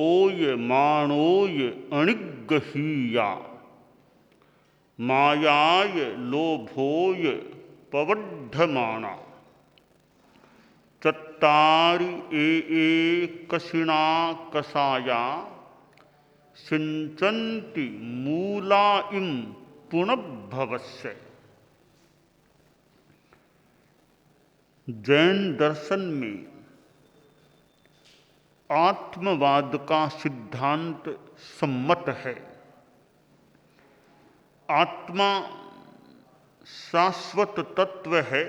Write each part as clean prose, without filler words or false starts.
लोभोय माणोय अणिगहीया मायाय लोभोय पवड्ढमाणा चत्तारि कशिणा कसाया सिंचन्ति मूला इम पुनर्भवस्य। जैन दर्शन में आत्मवाद का सिद्धांत सम्मत है। आत्मा शाश्वत तत्व है।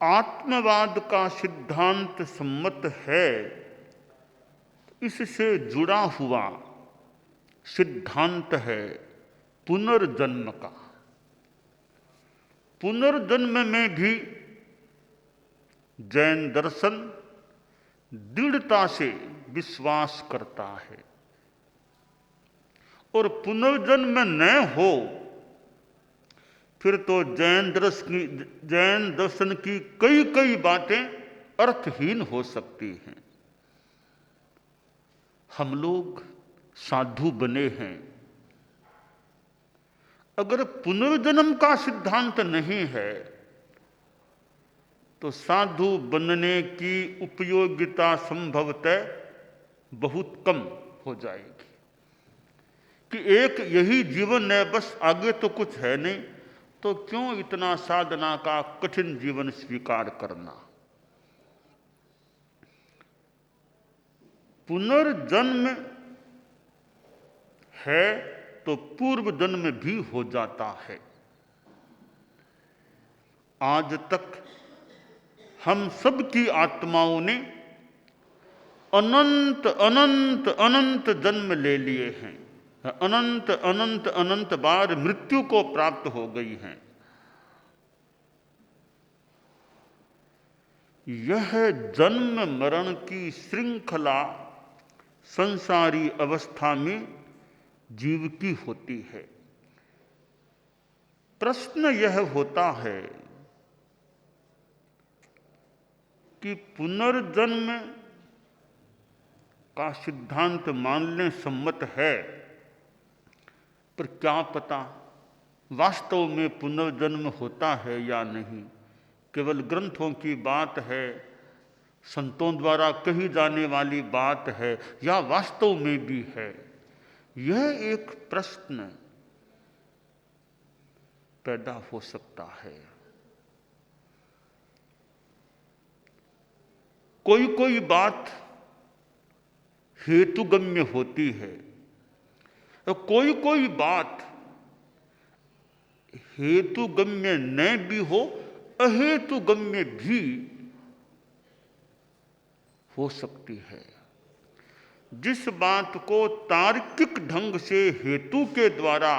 आत्मवाद का सिद्धांत सम्मत है। इससे जुड़ा हुआ सिद्धांत है पुनर्जन्म का। पुनर्जन्म में भी जैन दर्शन दृढ़ता से विश्वास करता है। और पुनर्जन्म न हो फिर तो जैन दर्शन की कई कई बातें अर्थहीन हो सकती हैं। हम लोग साधु बने हैं। अगर पुनर्जन्म का सिद्धांत नहीं है तो साधु बनने की उपयोगिता संभवतः बहुत कम हो जाएगी कि एक यही जीवन है, बस आगे तो कुछ है नहीं, तो क्यों इतना साधना का कठिन जीवन स्वीकार करना। पुनर्जन्म है तो पूर्व जन्म भी हो जाता है। आज तक हम सब की आत्माओं ने अनंत अनंत अनंत जन्म ले लिए हैं। अनंत अनंत अनंत बार मृत्यु को प्राप्त हो गई हैं। यह जन्म मरण की श्रृंखला संसारी अवस्था में जीव की होती है। प्रश्न यह होता है कि पुनर्जन्म का सिद्धांत मानने सम्मत है, पर क्या पता वास्तव में पुनर्जन्म होता है या नहीं। केवल ग्रंथों की बात है, संतों द्वारा कही जाने वाली बात है, या वास्तव में भी है। यह एक प्रश्न पैदा हो सकता है। कोई कोई बात हेतुगम्य होती है, तो कोई कोई बात हेतुगम्य न भी हो, अहेतुगम्य भी हो सकती है। जिस बात को तार्किक ढंग से हेतु के द्वारा,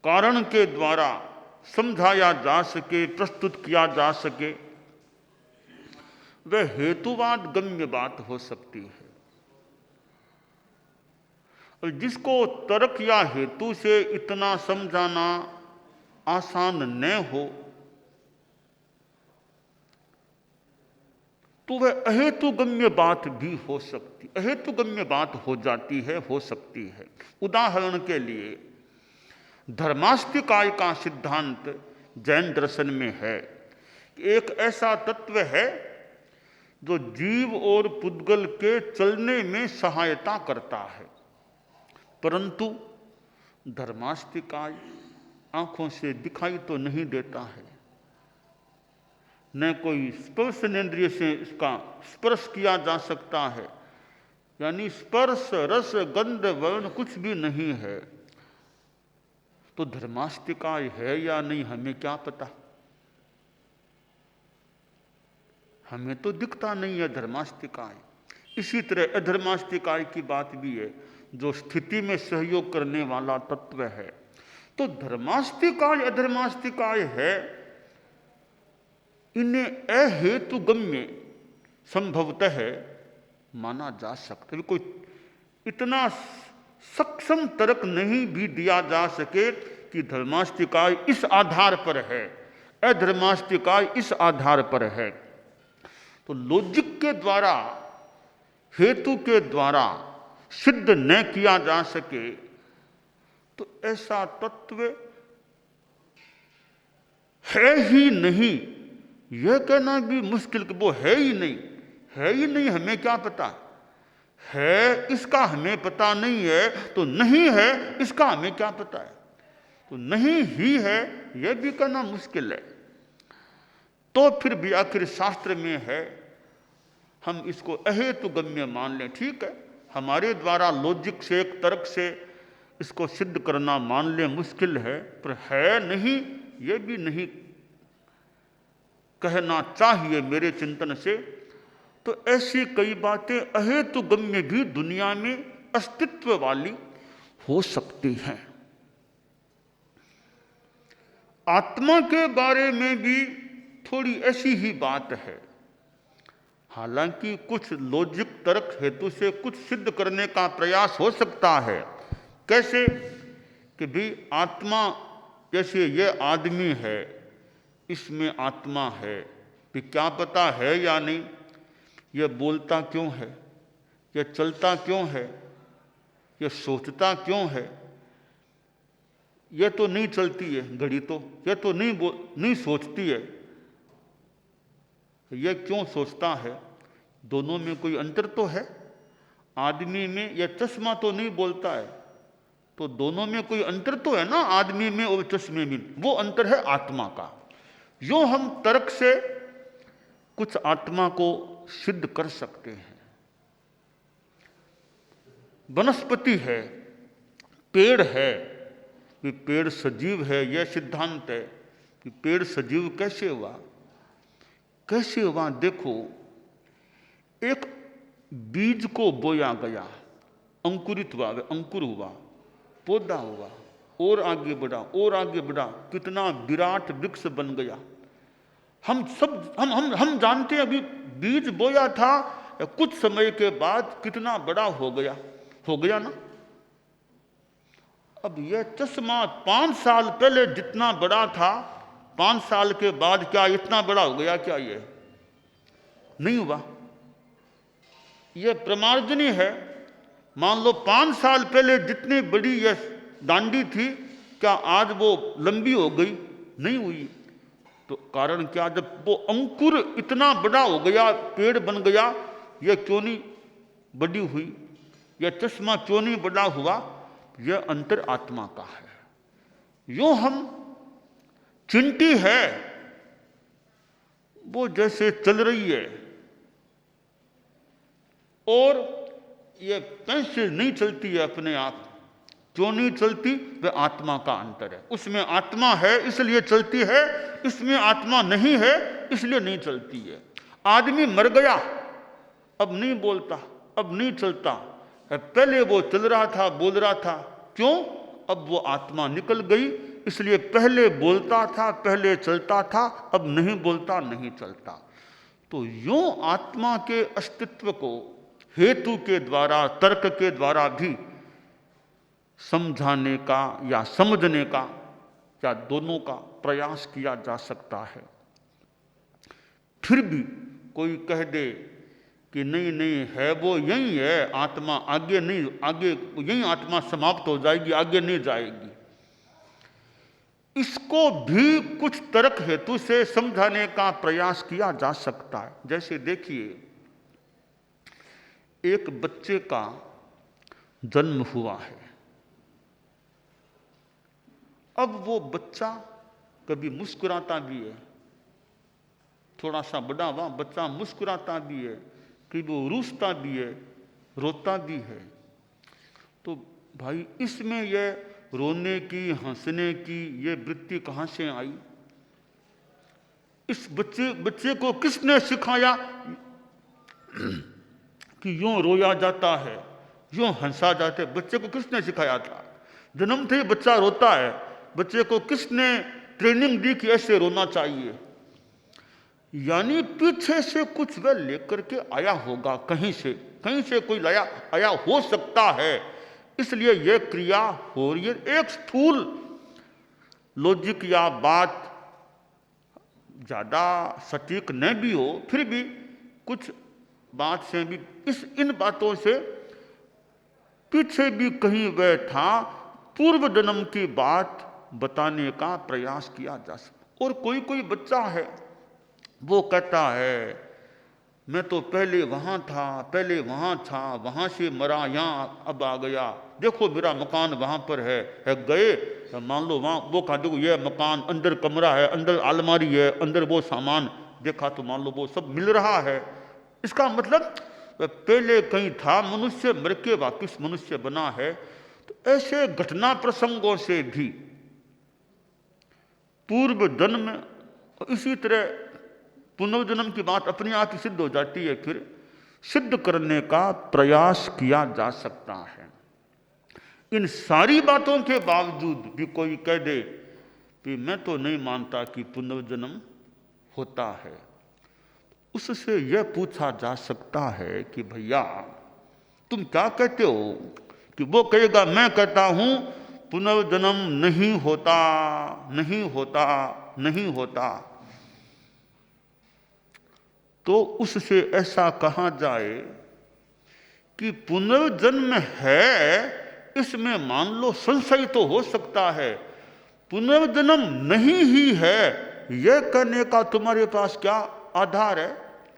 कारण के द्वारा समझाया जा सके, प्रस्तुत किया जा सके, वह हेतुवाद गम्य बात हो सकती है। और जिसको तर्क या हेतु से इतना समझाना आसान न हो, तो वह अहेतुगम्य बात भी हो सकती, अहेतुगम्य बात हो जाती है, हो सकती है। उदाहरण के लिए धर्मास्तिकाय का सिद्धांत जैन दर्शन में है कि एक ऐसा तत्व है जो जीव और पुद्गल के चलने में सहायता करता है, परंतु धर्मास्तिकाय आंखों से दिखाई तो नहीं देता है, न कोई स्पर्शनेंद्रिय से इसका स्पर्श किया जा सकता है, यानी स्पर्श रस गंध वर्ण कुछ भी नहीं है। तो धर्मास्तिकाय है या नहीं हमें क्या पता। हमें तो दिखता नहीं है धर्मास्तिकाय। इसी तरह अधर्मास्तिकाय की बात भी है, जो स्थिति में सहयोग करने वाला तत्व है। तो धर्मास्तिकाय अधर्मास्तिकाय है, इन्हें अहेतुगम्य संभवतः माना जा सकता है। कोई इतना सक्षम तर्क नहीं भी दिया जा सके कि धर्मास्तिकाय इस आधार पर है, अधर्मास्तिकाय इस आधार पर है। तो लॉजिक के द्वारा, हेतु के द्वारा सिद्ध न किया जा सके तो ऐसा तत्व है ही नहीं, यह कहना भी मुश्किल कि वो है ही नहीं। है ही नहीं, हमें क्या पता है, इसका हमें पता नहीं है, तो नहीं है इसका हमें क्या पता है। तो नहीं ही है यह भी कहना मुश्किल है। तो फिर भी आखिर शास्त्र में है, हम इसको अहेतुगम्य मान लें, ठीक है, हमारे द्वारा लॉजिक से, एक तर्क से इसको सिद्ध करना मान लें मुश्किल है, पर है नहीं ये भी नहीं कहना चाहिए मेरे चिंतन से। तो ऐसी कई बातें अहेतुगम्य भी दुनिया में अस्तित्व वाली हो सकती हैं। आत्मा के बारे में भी थोड़ी ऐसी ही बात है। हालांकि कुछ लॉजिक तर्क हेतु से कुछ सिद्ध करने का प्रयास हो सकता है। कैसे कि भी आत्मा, जैसे ये आदमी है, इसमें आत्मा है, भी क्या पता है या नहीं, यह बोलता क्यों है, यह चलता क्यों है, यह सोचता क्यों है। यह तो नहीं चलती है घड़ी, तो यह तो नहीं सोचती है, यह क्यों सोचता है। दोनों में कोई अंतर तो है। आदमी में यह चश्मा तो नहीं बोलता है, तो दोनों में कोई अंतर तो है ना, आदमी में और चश्मे में। वो अंतर है आत्मा का। यूं हम तर्क से कुछ आत्मा को सिद्ध कर सकते हैं। वनस्पति है, पेड़ है, कि पेड़ सजीव है, यह सिद्धांत है कि पेड़ सजीव कैसे हुआ, कैसे हुआ। देखो, एक बीज को बोया गया, अंकुरित हुआ, अंकुर हुआ, पौधा हुआ, और आगे बढ़ा और आगे बढ़ा, कितना विराट वृक्ष बन गया। हम जानते हैं अभी बीज बोया था, कुछ समय के बाद कितना बड़ा हो गया ना। अब यह चश्मा 5 साल पहले जितना बड़ा था, 5 साल के बाद क्या इतना बड़ा हो गया? क्या ये नहीं हुआ? यह प्रमार्जनीय है। मान लो 5 साल पहले जितनी बड़ी यह डांडी थी, क्या आज वो लंबी हो गई? नहीं हुई। तो कारण क्या? जब वो अंकुर इतना बड़ा हो गया, पेड़ बन गया, यह क्यों नहीं बड़ी हुई? यह चश्मा क्यों नहीं बड़ा हुआ? यह अंतर आत्मा का है। यूं हम चिंटी है, वो जैसे चल रही है, और ये पेंसिल नहीं चलती है अपने आप। क्यों नहीं चलती? वह आत्मा का अंतर है। उसमें आत्मा है इसलिए चलती है, इसमें आत्मा नहीं है इसलिए नहीं चलती है। आदमी मर गया, अब नहीं बोलता, अब नहीं चलता। पहले वो चल रहा था, बोल रहा था। क्यों? अब वो आत्मा निकल गई, इसलिए पहले बोलता था, पहले चलता था, अब नहीं बोलता, नहीं चलता। तो यूं आत्मा के अस्तित्व को हेतु के द्वारा, तर्क के द्वारा भी समझाने का या समझने का या दोनों का प्रयास किया जा सकता है। फिर भी कोई कह दे कि नहीं नहीं है, वो यही है आत्मा, आगे नहीं, आगे यही आत्मा समाप्त हो जाएगी, आगे नहीं जाएगी। इसको भी कुछ तर्क हेतु से समझाने का प्रयास किया जा सकता है। जैसे देखिए, एक बच्चे का जन्म हुआ है। अब वो बच्चा कभी मुस्कुराता भी है, थोड़ा सा बड़ा हुआ बच्चा मुस्कुराता भी है, कि वो रूठता भी है, रोता भी है। तो भाई इसमें यह रोने की, हंसने की ये वृत्ति कहाँ से आई? इस बच्चे को किसने सिखाया कि यूं रोया जाता है, यूं हंसा जाता है? बच्चे को किसने सिखाया था? जन्म से ही बच्चा रोता है, बच्चे को किसने ट्रेनिंग दी कि ऐसे रोना चाहिए? यानी पीछे से कुछ वह लेकर के आया होगा, कहीं से कोई लाया आया हो सकता है, इसलिए यह क्रिया हो रही है। एक स्थूल लॉजिक या बात ज्यादा सटीक न भी हो, फिर भी कुछ बात से भी इन बातों से पीछे भी कहीं वह था, पूर्व जन्म की बात बताने का प्रयास किया जा सकता। और कोई कोई बच्चा है वो कहता है मैं तो पहले वहाँ था, पहले वहाँ था, वहाँ से मरा, यहाँ अब आ गया, देखो मेरा मकान वहाँ पर है गए मान लो वहाँ, वो कहा देखो ये मकान, अंदर कमरा है, अंदर अलमारी है, अंदर वो सामान देखा तो मान लो वो सब मिल रहा है। इसका मतलब पहले कहीं था, मनुष्य मर के वापिस मनुष्य बना है। तो ऐसे घटना प्रसंगों से भी पूर्व जन्म, इसी तरह पुनर्जन्म की बात अपने आप ही सिद्ध हो जाती है, फिर सिद्ध करने का प्रयास किया जा सकता है। इन सारी बातों के बावजूद भी कोई कह दे कि मैं तो नहीं मानता कि पुनर्जन्म होता है, उससे यह पूछा जा सकता है कि भैया तुम क्या कहते हो? कि वो कहेगा मैं कहता हूं पुनर्जन्म नहीं होता, नहीं होता, नहीं होता। तो उससे ऐसा कहा जाए कि पुनर्जन्म है, इसमें मान लो संशय तो हो सकता है, पुनर्जन्म नहीं ही है यह कहने का तुम्हारे पास क्या आधार है?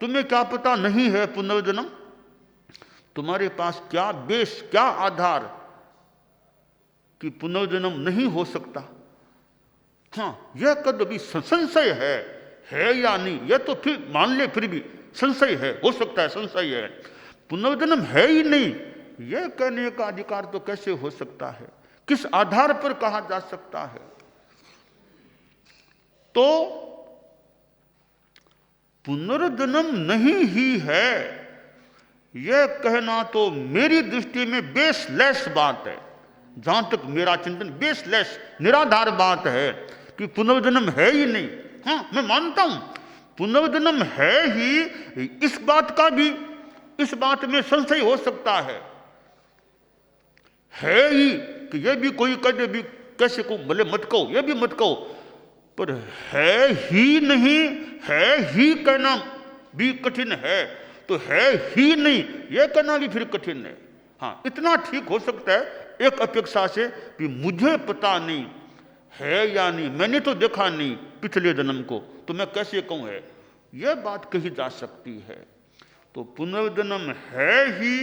तुम्हें क्या पता नहीं है पुनर्जन्म? तुम्हारे पास क्या बेस, क्या आधार कि पुनर्जन्म नहीं हो सकता? हाँ, यह कभी संशय है या नहीं, यह तो फिर मान ले, फिर भी संशय है, हो सकता है संशय है, पुनर्जन्म है ही नहीं यह कहने का अधिकार तो कैसे हो सकता है? किस आधार पर कहा जा सकता है? तो पुनर्जन्म नहीं ही है यह कहना तो मेरी दृष्टि में बेसलेस बात है। जहां तक मेरा चिंतन, बेसलेस, निराधार बात है कि पुनर्जन्म है ही नहीं। हाँ, मैं मानता हूं पुनर्जन्म है ही, इस बात का भी, इस बात में संशय हो सकता है ही कि यह भी कोई कहे भी, कैसे को भले मत कहो, यह भी मत कहो, पर है ही नहीं, है ही कहना भी कठिन है, तो है ही नहीं यह कहना भी फिर कठिन है। हाँ, इतना ठीक हो सकता है एक अपेक्षा से कि मुझे पता नहीं है या नहीं, मैंने तो देखा नहीं पिछले जन्म को, तो मैं कैसे कहूँ है, यह बात कही जा सकती है। तो पुनर्जन्म है ही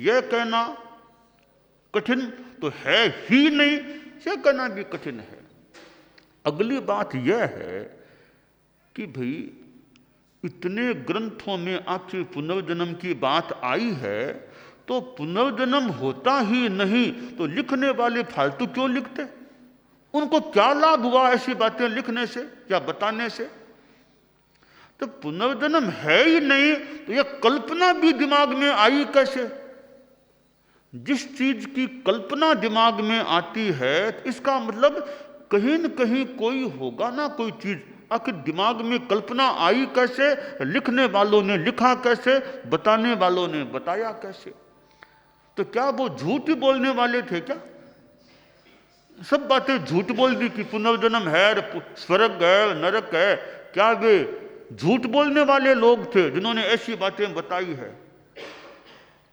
यह कहना कठिन, तो है ही नहीं यह कहना भी कठिन है। अगली बात यह है कि भाई इतने ग्रंथों में आखिर पुनर्जन्म की बात आई है, तो पुनर्जन्म होता ही नहीं तो लिखने वाले फालतू क्यों लिखते? उनको क्या लाभ हुआ ऐसी बातें लिखने से या बताने से? तो पुनर्जन्म है ही नहीं तो यह कल्पना भी दिमाग में आई कैसे? जिस चीज की कल्पना दिमाग में आती है इसका मतलब कहीं न कहीं कोई होगा ना कोई चीज। आखिर दिमाग में कल्पना आई कैसे? लिखने वालों ने लिखा कैसे? बताने वालों ने बताया कैसे? तो क्या वो झूठ ही बोलने वाले थे क्या? सब बातें झूठ बोल दी कि पुनर्जन्म है, स्वर्ग है, नरक है। क्या वे झूठ बोलने वाले लोग थे जिन्होंने ऐसी बातें बताई है?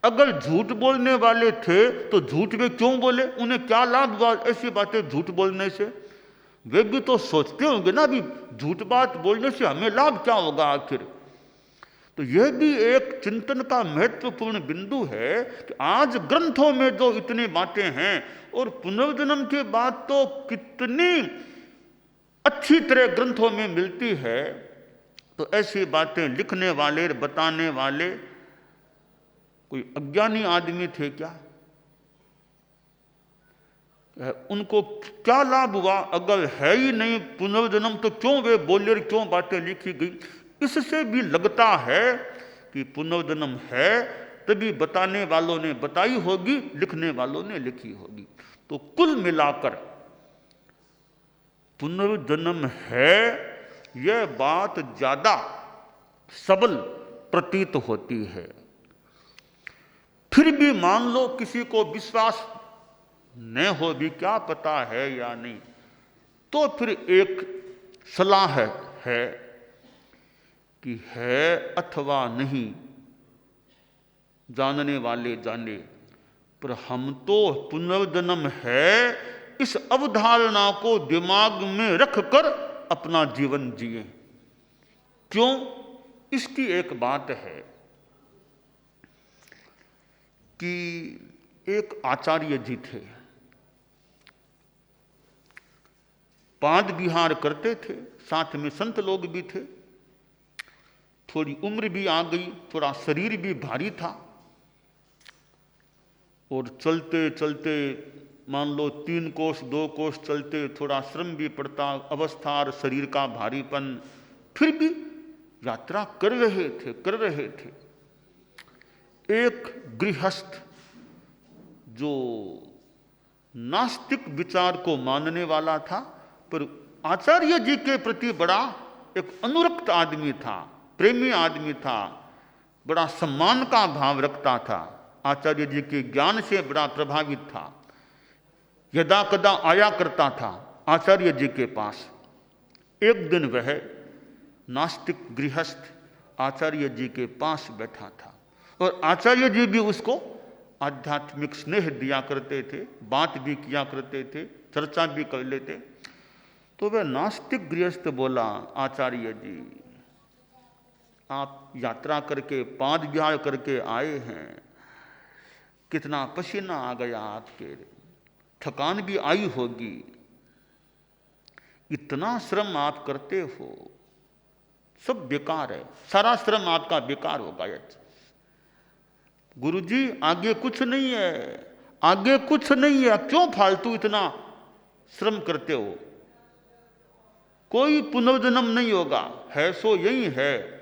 अगर झूठ बोलने वाले थे तो झूठ वे क्यों बोले? उन्हें क्या लाभ हुआ ऐसी बातें झूठ बोलने से? वे भी तो सोचते होंगे ना भी झूठ बात बोलने से हमें लाभ क्या होगा आखिर। तो यह भी एक चिंतन का महत्वपूर्ण बिंदु है कि आज ग्रंथों में जो इतनी बातें हैं और पुनर्जन्म के बाद तो कितनी अच्छी तरह ग्रंथों में मिलती है, तो ऐसी बातें लिखने वाले, बताने वाले कोई अज्ञानी आदमी थे क्या? उनको क्या लाभ हुआ? अगर है ही नहीं पुनर्जन्म तो क्यों वे बोले, क्यों बातें लिखी गई? इससे भी लगता है कि पुनर्जन्म है तभी बताने वालों ने बताई होगी, लिखने वालों ने लिखी होगी। तो कुल मिलाकर पुनर्जन्म है यह बात ज्यादा सबल प्रतीत होती है। फिर भी मान लो किसी को विश्वास न हो भी, क्या पता है या नहीं, तो फिर एक सलाह है कि कि है अथवा नहीं, जानने वाले जाने, पर हम तो पुनर्जन्म है इस अवधारणा को दिमाग में रखकर अपना जीवन जिए। क्यों? इसकी एक बात है कि एक आचार्य जी थे, पाद विहार करते थे, साथ में संत लोग भी थे, थोड़ी उम्र भी आ गई, थोड़ा शरीर भी भारी था, और चलते चलते मान लो 3 कोस 2 कोस चलते थोड़ा श्रम भी पड़ता, अवस्था और शरीर का भारीपन, फिर भी यात्रा कर रहे थे। एक गृहस्थ जो नास्तिक विचार को मानने वाला था, पर आचार्य जी के प्रति बड़ा एक अनुरक्त आदमी था, प्रेमी आदमी था, बड़ा सम्मान का भाव रखता था, आचार्य जी के ज्ञान से बड़ा प्रभावित था, यदा कदा आया करता था आचार्य जी के पास। एक दिन वह नास्तिक गृहस्थ आचार्य जी के पास बैठा था, और आचार्य जी भी उसको आध्यात्मिक स्नेह दिया करते थे, बात भी किया करते थे, चर्चा भी कर लेते। तो वह नास्तिक गृहस्थ बोला, आचार्य जी आप यात्रा करके पाद विहार करके आए हैं, कितना पसीना आ गया आपके, थकान भी आई होगी, इतना श्रम आप करते हो, सब बेकार है, सारा श्रम आपका बेकार होगा। गुरुजी आगे कुछ नहीं है, आगे कुछ नहीं है, क्यों फालतू इतना श्रम करते हो, कोई पुनर्जन्म नहीं होगा, है सो यही है।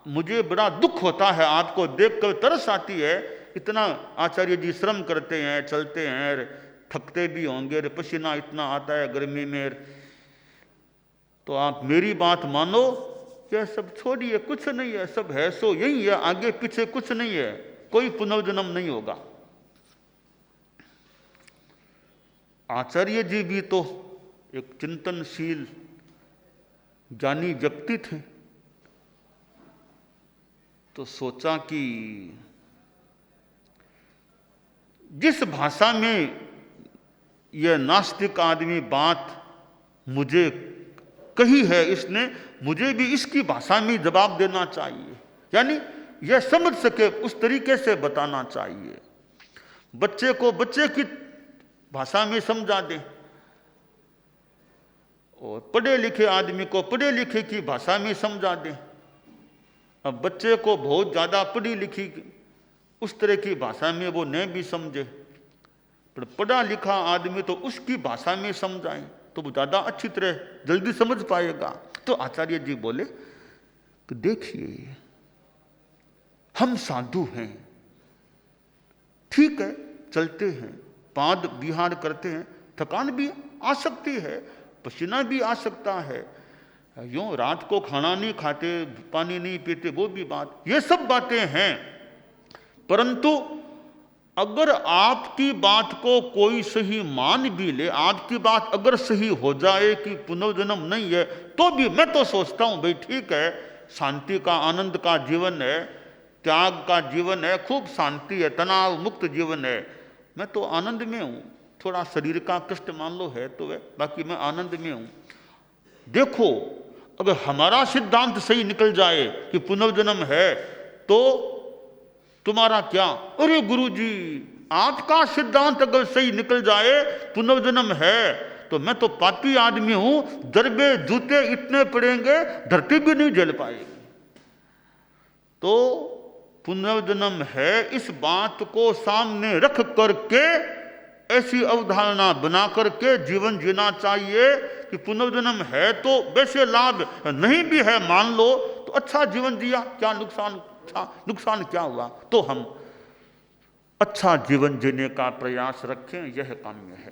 मुझे बड़ा दुख होता है, आपको देखकर तरस आती है, इतना आचार्य जी श्रम करते हैं, चलते हैं, थकते भी होंगे, पसीना इतना आता है गर्मी में, तो आप मेरी बात मानो, यह सब छोड़िए, कुछ नहीं है, सब है सो यही है, आगे पीछे कुछ नहीं है, कोई पुनर्जन्म नहीं होगा। आचार्य जी भी तो एक चिंतनशील ज्ञानी व्यक्ति थे, तो सोचा कि जिस भाषा में यह नास्तिक आदमी बात मुझे कही है, इसने मुझे भी इसकी भाषा में जवाब देना चाहिए, यानी यह समझ सके उस तरीके से बताना चाहिए। बच्चे को बच्चे की भाषा में समझा दे, और पढ़े लिखे आदमी को पढ़े लिखे की भाषा में समझा दे। अब बच्चे को बहुत ज़्यादा पढ़ी लिखी उस तरह की भाषा में वो नहीं भी समझे, पर पढ़ा लिखा आदमी तो उसकी भाषा में समझाए तो वो ज़्यादा अच्छी तरह जल्दी समझ पाएगा। तो आचार्य जी बोले कि देखिए हम साधु हैं, ठीक है, चलते हैं, पाद विहार करते हैं, थकान भी आ सकती है, पसीना भी आ सकता है, यूं रात को खाना नहीं खाते, पानी नहीं पीते, वो भी बात, ये सब बातें हैं। परंतु अगर आपकी बात को कोई सही मान भी ले, आपकी बात अगर सही हो जाए कि पुनर्जन्म नहीं है, तो भी मैं तो सोचता हूं भाई ठीक है, शांति का आनंद का जीवन है, त्याग का जीवन है, खूब शांति है, तनाव मुक्त जीवन है, मैं तो आनंद में हूं, थोड़ा शरीर का कष्ट मान लो है तो है, बाकी मैं आनंद में हूं। देखो अगर हमारा सिद्धांत सही निकल जाए कि पुनर्जन्म है तो तुम्हारा क्या, अरे गुरुजी आपका सिद्धांत अगर सही निकल जाए पुनर्जन्म है तो मैं तो पापी आदमी हूं, दरबे जूते इतने पड़ेंगे धरती भी नहीं झेल पाएगी। तो पुनर्जन्म है इस बात को सामने रख करके ऐसी अवधारणा बना करके जीवन जीना चाहिए कि पुनर्जन्म है तो वैसे लाभ नहीं भी है मान लो तो अच्छा जीवन जिया, क्या नुकसान क्या हुआ। तो हम अच्छा जीवन जीने का प्रयास रखें, यह काम्य है।